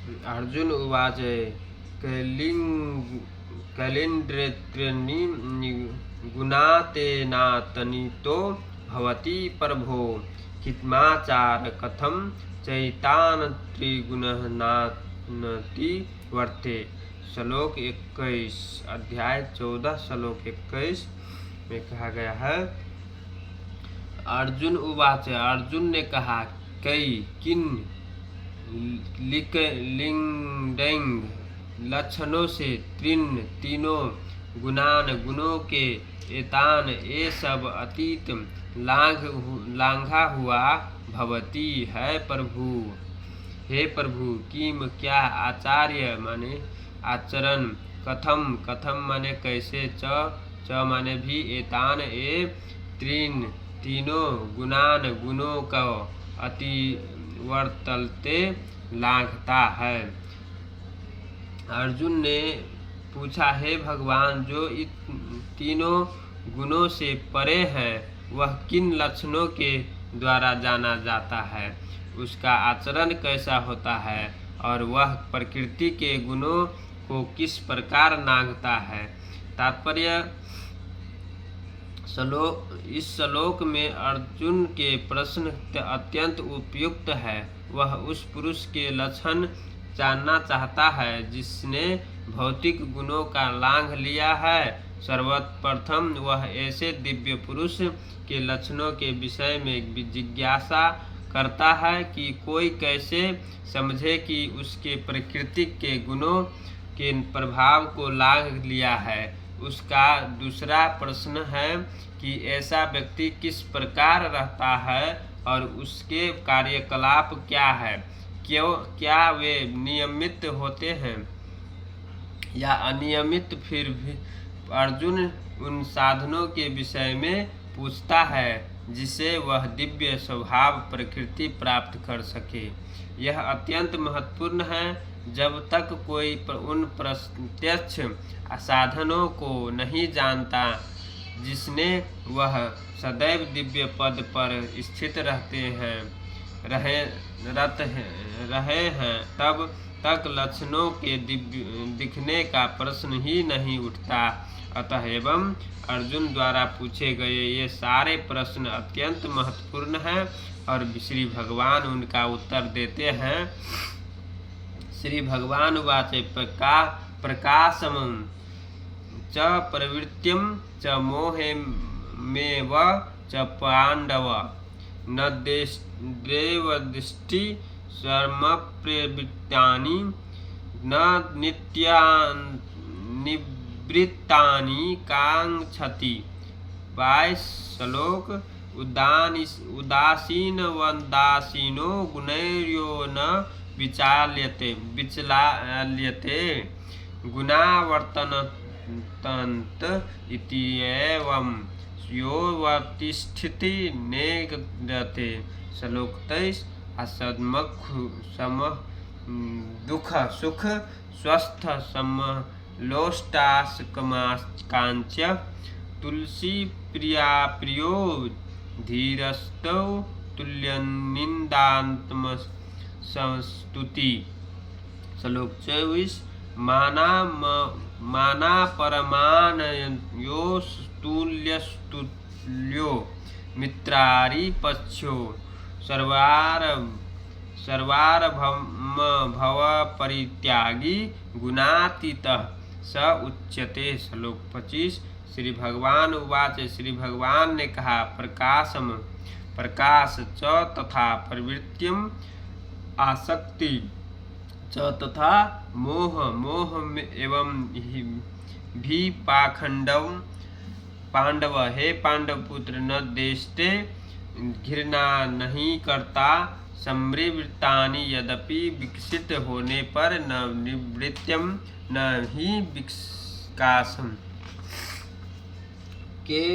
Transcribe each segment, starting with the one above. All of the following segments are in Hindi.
अर्जुन उवाच कैलिन्द्रेऽत्रीनि गुणातेनातनीतो भवति प्रभो किमाचार कथं चैतान् त्रिगुणानाति वर्ते। श्लोक 21 अध्याय 14 श्लोक 21 में कहा गया है। अर्जुन उवाच अर्जुन ने कहा कई किन लिंगैंग लक्षणों से तीनों गुणों के एतान ये सब अतीत लांघा हुआ भवती है प्रभु। हे प्रभु किम क्या आचार्य माने आचरण कथम माने कैसे च माने भी एतान ए तीनों गुणों का अतिवर्तलते लांघता है। अर्जुन ने पूछा हे भगवान जो इन तीनों गुणों से परे है वह किन लक्षणों के द्वारा जाना जाता है, उसका आचरण कैसा होता है और वह प्रकृति के गुणों को किस प्रकार लांघता है। तात्पर्य इस श्लोक में अर्जुन के प्रश्न अत्यंत उपयुक्त है। वह उस पुरुष के लक्षण जानना चाहता है जिसने भौतिक गुणों का लांघ लिया है। सर्वप्रथम वह ऐसे दिव्य पुरुष के लक्षणों के विषय में जिज्ञासा करता है कि कोई कैसे समझे कि उसके प्रकृति के गुणों के प्रभाव को लांघ लिया है। उसका दूसरा प्रश्न है कि ऐसा व्यक्ति किस प्रकार रहता है और उसके कार्यकलाप क्या है, क्या वे नियमित होते हैं या अनियमित। फिर भी अर्जुन उन साधनों के विषय में पूछता है जिसे वह दिव्य स्वभाव प्रकृति प्राप्त कर सके। यह अत्यंत महत्वपूर्ण है। जब तक कोई उन प्रत्यक्ष साधनों को नहीं जानता जिसने वह सदैव दिव्य पद पर स्थित रहे हैं तब तक लक्षणों के दिखने का प्रश्न ही नहीं उठता। अतः एवं अर्जुन द्वारा पूछे गए ये सारे प्रश्न अत्यंत महत्वपूर्ण हैं और श्री भगवान उनका उत्तर देते हैं। श्री भगवान वाचे प्रकाशम च प्रवृत्तिम च मोहमेव च पांडव न देवदृष्टि सर्वप्रवृत्तानि न निवृत्तानि कांक्षति। 22 श्लोक उदासीनो गुणैर्यो न विचाल्यते गुणावर्तन्त इत्येवं यो वर्तिष्ठति नेगते। श्लोक 23 असद्मख दुख सुख स्वस्थ समलोष्टास्कमाकांच तुलसी प्रियो धीरस्तौ तुल्यनिंदात्म संस्तुति। श्लोक 24 माना परमानयोस्तुल्यो मित्रारि पक्षो सर्वारभव परित्यागी गुणातीतः स उच्यते। श्लोक 25 श्री भगवान उवाच श्री भगवान ने कहा प्रकाश च तथा प्रवृत्तिम आसक्ति च तथा मोह एवं भी पांडव हे पांडव पुत्र न देशते घृणा नहीं करता संवृत्तानि यद्यपि विकसित होने पर न निवृत्तिम न ही विकासम के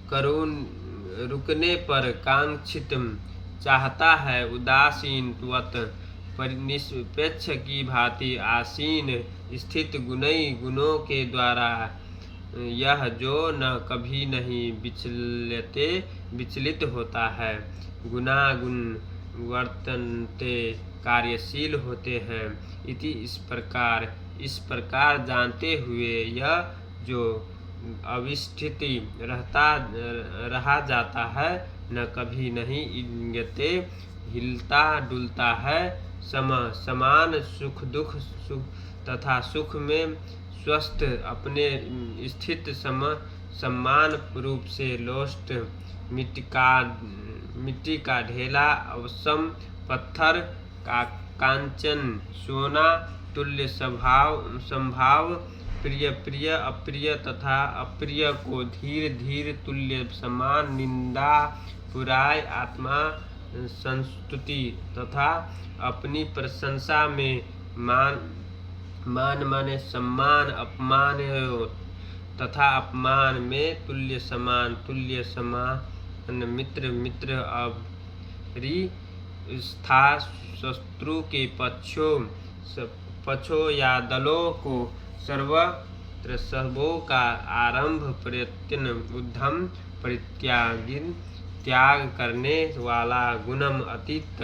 करुण रुकने पर कांक्षित चाहता है। उदासीन वत निष्पेक्ष की भांति आसीन स्थित गुणों के द्वारा यह जो न कभी नहीं विचलित होता है। गुणागुण वर्तन्ते कार्यशील होते हैं। इस प्रकार जानते हुए यह जो अविस्थिति रहा जाता है, न कभी नहीं इंगते, हिलता डुलता है, समान सुख दुख तथा सुख में स्वस्थ, अपने स्थित समान रूप से लोष्ट, मिट्टी का ढेला, अवसम पत्थर का कांचन, सोना तुल्य संभाव, प्रिय अप्रिय तथा अप्रिय को धीर तुल्य समान, निंदा बुराई, आत्मा संस्तुति तथा अपनी प्रशंसा में मान माने सम्मान, अपमान तथा अपमान में तुल्य समान, मित्र अभरी स्था, शत्रु के पक्षों या दलों को सर्वत्र सबों का आरंभ, प्रयत्न उद्यम, त्याग करने वाला, गुणम अतीत,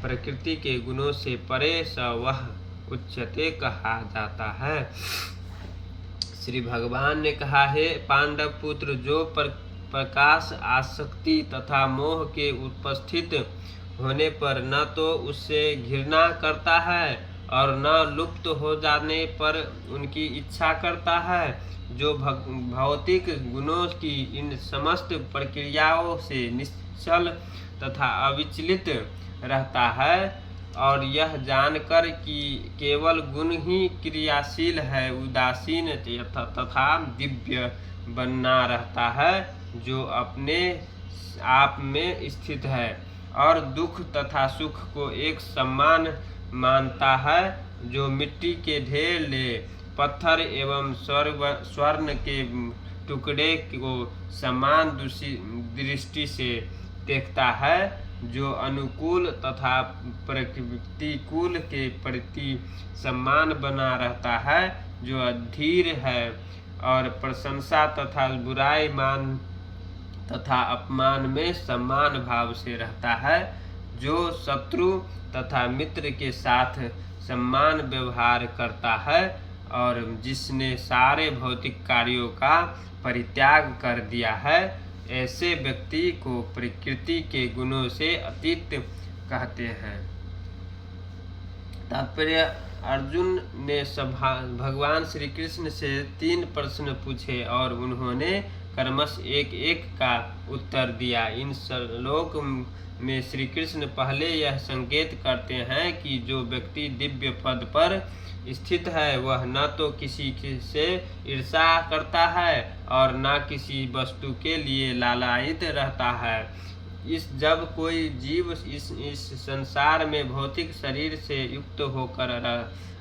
प्रकृति के गुणों से परे, स वह उच्चते कहा जाता है। श्री भगवान ने कहा, हे पांडव पुत्र, जो प्रकाश, आसक्ति तथा मोह के उपस्थित होने पर न तो उससे घृणा करता है और न लुप्त हो जाने पर उनकी इच्छा करता है, जो भौतिक गुणों की इन समस्त प्रक्रियाओं से निश्चल तथा अविचलित रहता है, और यह जानकर कि केवल गुण ही क्रियाशील है, उदासीन तथा दिव्य बना रहता है, जो अपने आप में स्थित है और दुख तथा सुख को एक समान मानता है, जो मिट्टी के ढेले, पत्थर एवं स्वर्ण के टुकड़े को समान दृष्टि से देखता है, जो अनुकूल तथा प्रतिकूल के प्रति सम्मान बना रहता है, जो अधीर है और प्रशंसा तथा बुराई मान तथा अपमान में समान भाव से रहता है, जो शत्रु तथा मित्र के साथ समान व्यवहार करता है, और जिसने सारे भौतिक कार्यों का परित्याग कर दिया है, ऐसे व्यक्ति को प्रकृति के गुणों से अतीत कहते हैं। तात्पर्य, अर्जुन ने भगवान श्री कृष्ण से 3 प्रश्न पूछे और उन्होंने क्रमश एक का उत्तर दिया। इन श्लोक में श्री कृष्ण पहले यह संकेत करते हैं कि जो व्यक्ति दिव्य पद पर स्थित है, वह न तो किसी से ईर्ष्या करता है और न किसी वस्तु के लिए लालायित रहता है। जब कोई जीव इस संसार में भौतिक शरीर से युक्त होकर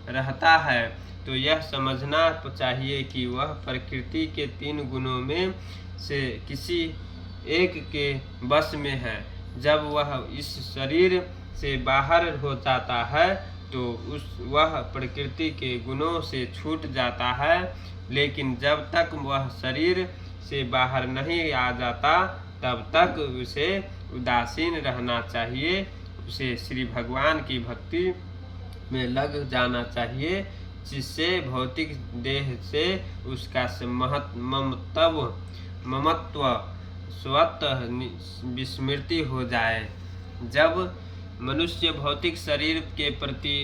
रहता है, तो यह समझना चाहिए कि वह प्रकृति के 3 गुणों में से किसी एक के वश में है। जब वह इस शरीर से बाहर हो जाता है, तो वह प्रकृति के गुणों से छूट जाता है, लेकिन जब तक वह शरीर से बाहर नहीं आ जाता, तब तक उसे उदासीन रहना चाहिए। उसे श्री भगवान की भक्ति में लग जाना चाहिए, जिससे भौतिक देह से उसका ममत्व स्वतः विस्मृति हो जाए। जब मनुष्य भौतिक शरीर के प्रति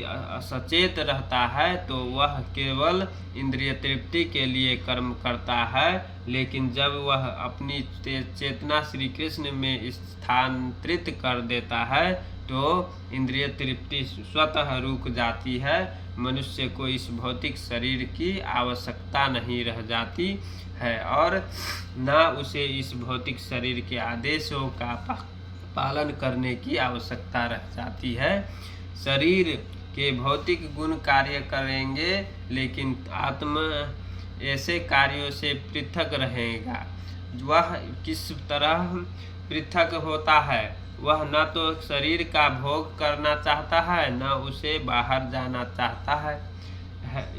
सचेत रहता है, तो वह केवल इंद्रिय तृप्ति के लिए कर्म करता है, लेकिन जब वह अपनी चेतना श्री कृष्ण में स्थानांतरित कर देता है, तो इंद्रिय तृप्ति स्वतः रुक जाती है। मनुष्य को इस भौतिक शरीर की आवश्यकता नहीं रह जाती है और न उसे इस भौतिक शरीर के आदेशों का पालन करने की आवश्यकता रह जाती है। शरीर के भौतिक गुण कार्य करेंगे, लेकिन आत्मा ऐसे कार्यों से पृथक रहेगा। वह किस तरह पृथक होता है? वह न तो शरीर का भोग करना चाहता है, न उसे बाहर जाना चाहता है।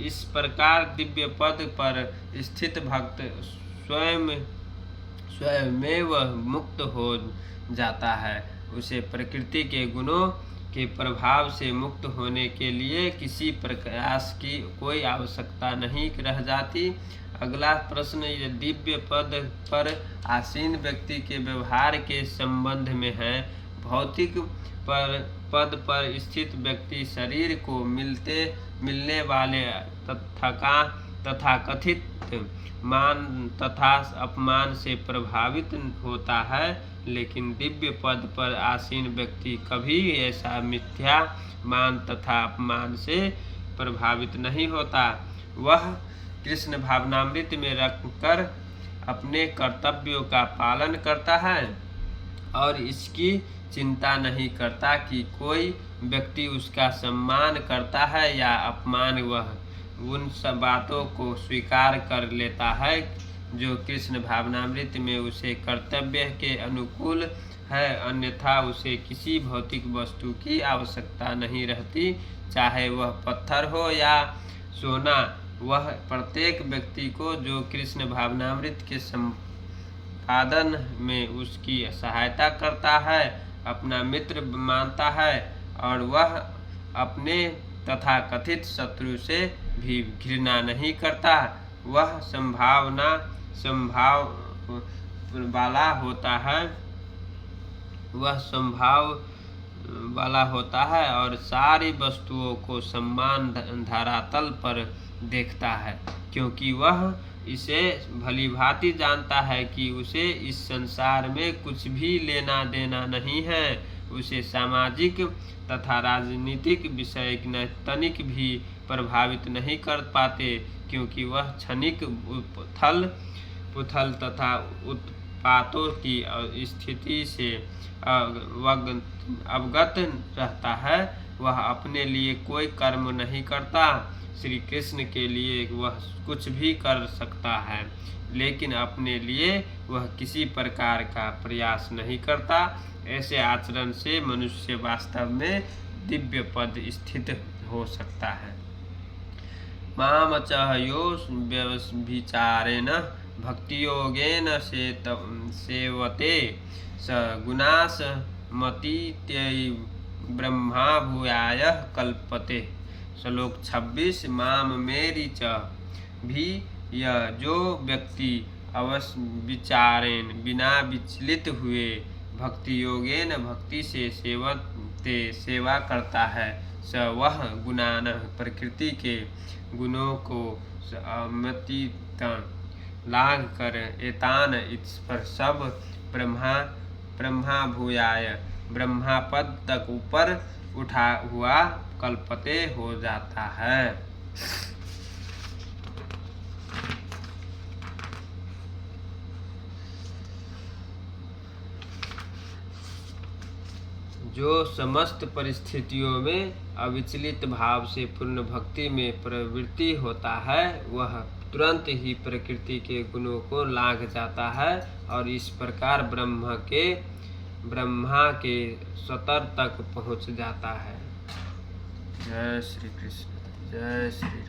इस प्रकार दिव्य पद पर स्थित भक्त स्वयं में वह मुक्त हो जाता है। उसे प्रकृति के गुणों के प्रभाव से मुक्त होने के लिए किसी प्रयास की कोई आवश्यकता नहीं रह जाती। अगला प्रश्न ये दिव्य पद पर आसीन व्यक्ति के व्यवहार के संबंध में है। भौतिक पद पर स्थित व्यक्ति शरीर को मिलने वाले तथाकथित मान तथा अपमान से प्रभावित होता है, लेकिन दिव्य पद पर आसीन व्यक्ति कभी ऐसा मिथ्या मान तथा अपमान से प्रभावित नहीं होता। वह कृष्ण भावनामृत में रखकर अपने कर्तव्यों का पालन करता है और इसकी चिंता नहीं करता कि कोई व्यक्ति उसका सम्मान करता है या अपमान। वह उन सब बातों को स्वीकार कर लेता है जो कृष्ण भावनामृत में उसे कर्तव्य के अनुकूल है, अन्यथा उसे किसी भौतिक वस्तु की आवश्यकता नहीं रहती, चाहे वह पत्थर हो या सोना। वह प्रत्येक व्यक्ति को जो कृष्ण भावनामृत के संपादन में उसकी सहायता करता है अपना मित्र मानता है और वह अपने तथाकथित शत्रु से भी घृणा नहीं करता। वह संभाव वाला होता है और सारी वस्तुओं को समान धरातल पर देखता है, क्योंकि वह इसे भलीभांति जानता है कि उसे इस संसार में कुछ भी लेना देना नहीं है। उसे सामाजिक तथा राजनीतिक विषय तनिक भी प्रभावित नहीं कर पाते, क्योंकि वह क्षणिक उथल तथा उत्पातों की स्थिति से अवगत रहता है। वह अपने लिए कोई कर्म नहीं करता। श्री कृष्ण के लिए वह कुछ भी कर सकता है, लेकिन अपने लिए वह किसी प्रकार का प्रयास नहीं करता। ऐसे आचरण से मनुष्य वास्तव में दिव्य पद स्थित हो सकता है। माम च यो व्यभिचारेण भक्तियोगेन सेवते स गुणास मतीत्यै ब्रह्मा भूयाय कल्पते। श्लोक 26। माम मेरी च भी यह जो व्यक्ति अवश्य विचारेण बिना विचलित हुए भक्ति योगेन भक्ति से सेवा करता है, स वह गुणान प्रकृति के गुणों को अमतीतन लाघ कर एतान इस पर सब ब्रह्मा भूयाय ब्रह्मा पद तक ऊपर उठा हुआ कल्पते हो जाता है। जो समस्त परिस्थितियों में अविचलित भाव से पूर्ण भक्ति में प्रवृत्ति होता है, वह तुरंत ही प्रकृति के गुणों को लांघ जाता है और इस प्रकार ब्रह्मा के स्तर तक पहुँच जाता है। जय श्री कृष्ण, जय श्री राम।